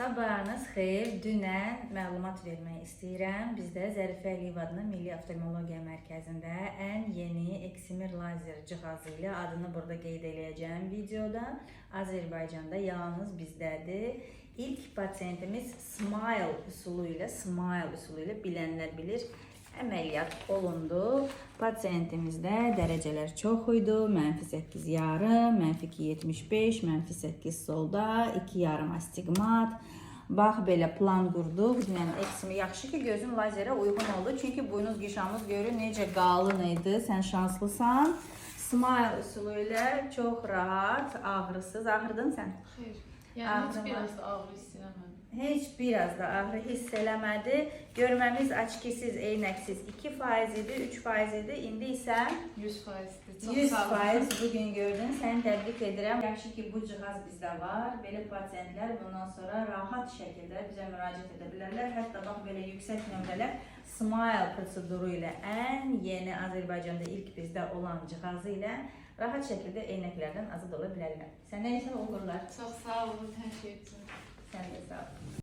Sabahınız xeyir. Dünən məlumat vermək istəyirəm. Bizdə Zərifə Əliyev adına Milli Oftalmologiya Mərkəzində ən yeni Excimer lazer cihazı ilə adını burada qeyd edəcəyim videoda Azərbaycanda yalnız bizdədir. İlk pasientimiz Smile üsulu ilə bilənlər bilir. Əməliyyat olundu. Pasientimizdə dərəcələr çox idi. -8 yarım, -2,75, -8 solda, 2 yarım astigmat. Bax belə plan qurduq. Dünən eksimi yaxşı ki gözüm lazerə uyğun oldu. Çünki buynuz qişamız görür necə qalın idi. Sən şanslısan. Smile üsulu ilə çox rahat, ağrısız. Ağrıdın sən? Xeyr. Yəni heç biraz da ağrı hiss eləmədim. Heç biraz da ağrı hiss eləmədi. Görməmiz açkisiz, eynəksiz 2% idi, 3% idi. İndi isə 100%. 100% bugün gördün. Səni təbrik edirəm. Yaxşı ki bu cihaz bizdə var. Belə pasientlər bundan sonra rahat şəkildə bizə müraciət edə bilərlər. Hətta bax belə yüksək nömrələr Smile proseduru ilə ən yeni Azərbaycanda ilk bizdə olan cihazı ilə rahat şəkildə eynəklərdən azad ola bilərlər. Sənə isə uğurlar. Çox sağ olun, hər şey üçün. Sən də sağ ol.